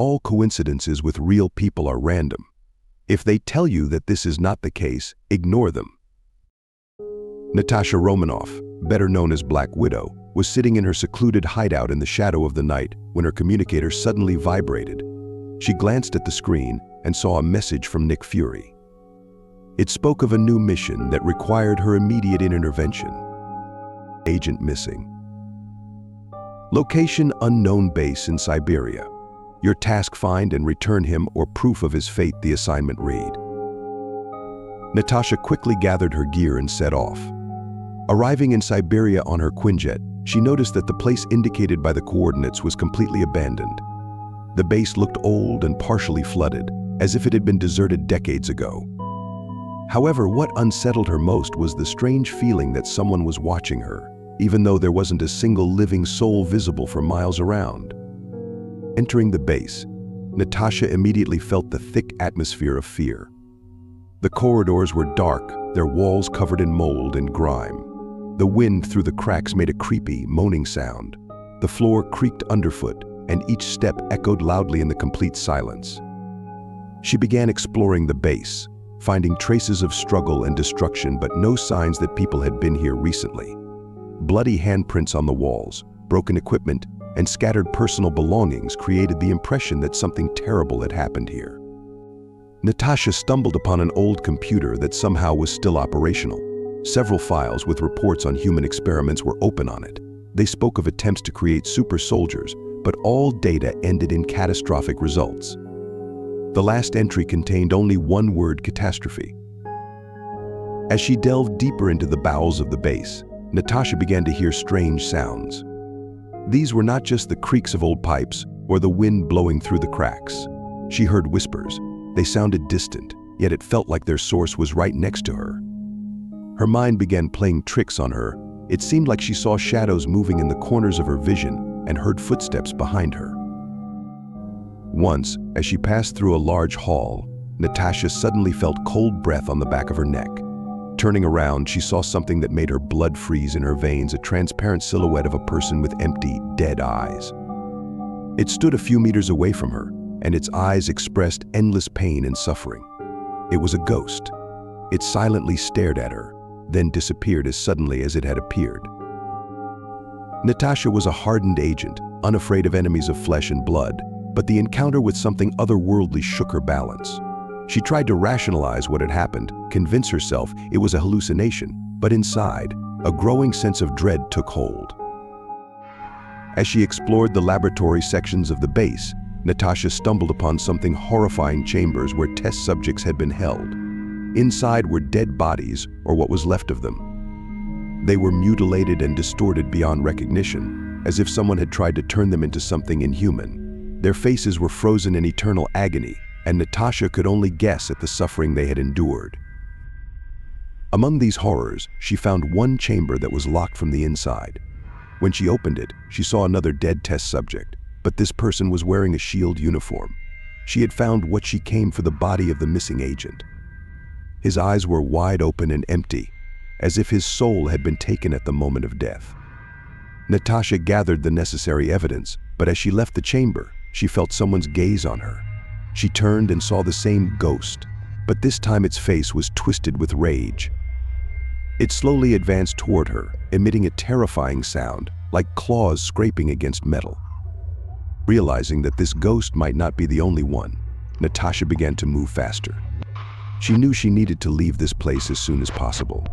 All coincidences with real people are random. If they tell you that this is not the case, ignore them. Natasha Romanoff, better known as Black Widow, was sitting in her secluded hideout in the shadow of the night when her communicator suddenly vibrated. She glanced at the screen and saw a message from Nick Fury. It spoke of a new mission that required her immediate intervention. Agent missing. Location unknown, base in Siberia. Your task: find and return him or proof of his fate, the assignment read. Natasha quickly gathered her gear and set off. Arriving in Siberia on her Quinjet, she noticed that the place indicated by the coordinates was completely abandoned. The base looked old and partially flooded, as if it had been deserted decades ago. However, what unsettled her most was the strange feeling that someone was watching her, even though there wasn't a single living soul visible for miles around. Entering the base, Natasha immediately felt the thick atmosphere of fear. The corridors were dark, their walls covered in mold and grime. The wind through the cracks made a creepy, moaning sound. The floor creaked underfoot, and each step echoed loudly in the complete silence. She began exploring the base, finding traces of struggle and destruction, but no signs that people had been here recently. Bloody handprints on the walls, broken equipment, and scattered personal belongings created the impression that something terrible had happened here. Natasha stumbled upon an old computer that somehow was still operational. Several files with reports on human experiments were open on it. They spoke of attempts to create super soldiers, but all data ended in catastrophic results. The last entry contained only one word: catastrophe. As she delved deeper into the bowels of the base, Natasha began to hear strange sounds. These were not just the creaks of old pipes or the wind blowing through the cracks. She heard whispers. They sounded distant, yet it felt like their source was right next to her. Her mind began playing tricks on her. It seemed like she saw shadows moving in the corners of her vision and heard footsteps behind her. Once, as she passed through a large hall, Natasha suddenly felt cold breath on the back of her neck. Turning around, she saw something that made her blood freeze in her veins, a transparent silhouette of a person with empty, dead eyes. It stood a few meters away from her, and its eyes expressed endless pain and suffering. It was a ghost. It silently stared at her, then disappeared as suddenly as it had appeared. Natasha was a hardened agent, unafraid of enemies of flesh and blood, but the encounter with something otherworldly shook her balance. She tried to rationalize what had happened, convince herself it was a hallucination, but inside, a growing sense of dread took hold. As she explored the laboratory sections of the base, Natasha stumbled upon something horrifying: chambers where test subjects had been held. Inside were dead bodies, or what was left of them. They were mutilated and distorted beyond recognition, as if someone had tried to turn them into something inhuman. Their faces were frozen in eternal agony, and Natasha could only guess at the suffering they had endured. Among these horrors, she found one chamber that was locked from the inside. When she opened it, she saw another dead test subject, but this person was wearing a SHIELD uniform. She had found what she came for: the body of the missing agent. His eyes were wide open and empty, as if his soul had been taken at the moment of death. Natasha gathered the necessary evidence, but as she left the chamber, she felt someone's gaze on her. She turned and saw the same ghost, but this time its face was twisted with rage. It slowly advanced toward her, emitting a terrifying sound, like claws scraping against metal. Realizing that this ghost might not be the only one, Natasha began to move faster. She knew she needed to leave this place as soon as possible.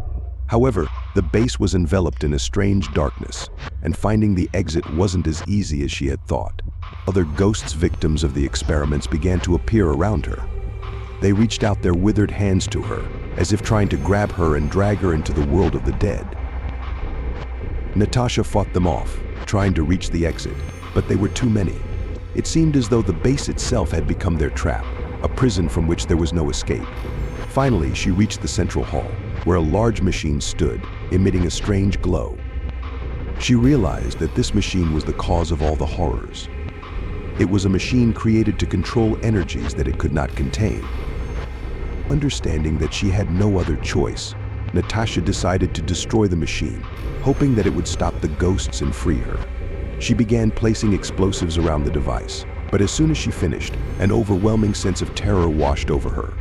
However, the base was enveloped in a strange darkness, and finding the exit wasn't as easy as she had thought. Other ghosts, victims of the experiments, began to appear around her. They reached out their withered hands to her, as if trying to grab her and drag her into the world of the dead. Natasha fought them off, trying to reach the exit, but they were too many. It seemed as though the base itself had become their trap, a prison from which there was no escape. Finally, she reached the central hall, where a large machine stood, emitting a strange glow. She realized that this machine was the cause of all the horrors. It was a machine created to control energies that it could not contain. Understanding that she had no other choice, Natasha decided to destroy the machine, hoping that it would stop the ghosts and free her. She began placing explosives around the device, But as soon as she finished, an overwhelming sense of terror washed over her.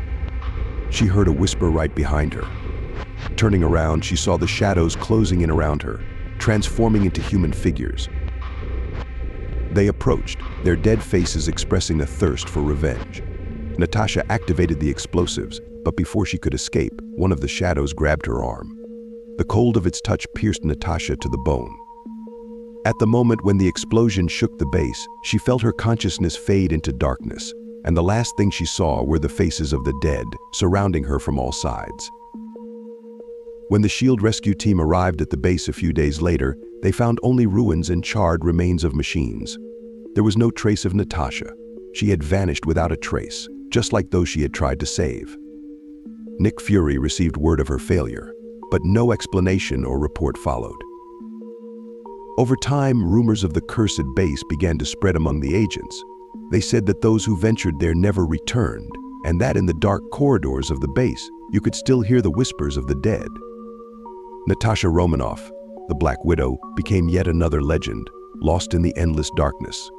She heard a whisper right behind her. Turning around, she saw the shadows closing in around her, transforming into human figures. They approached, their dead faces expressing a thirst for revenge. Natasha activated the explosives, but before she could escape, one of the shadows grabbed her arm. The cold of its touch pierced Natasha to the bone. At the moment when the explosion shook the base, she felt her consciousness fade into darkness, and the last thing she saw were the faces of the dead, surrounding her from all sides. When the SHIELD rescue team arrived at the base a few days later, they found only ruins and charred remains of machines. There was no trace of Natasha. She had vanished without a trace, just like those she had tried to save. Nick Fury received word of her failure, but no explanation or report followed. Over time, rumors of the cursed base began to spread among the agents. They said that those who ventured there never returned, and that in the dark corridors of the base, you could still hear the whispers of the dead. Natasha Romanoff, the Black Widow, became yet another legend, lost in the endless darkness.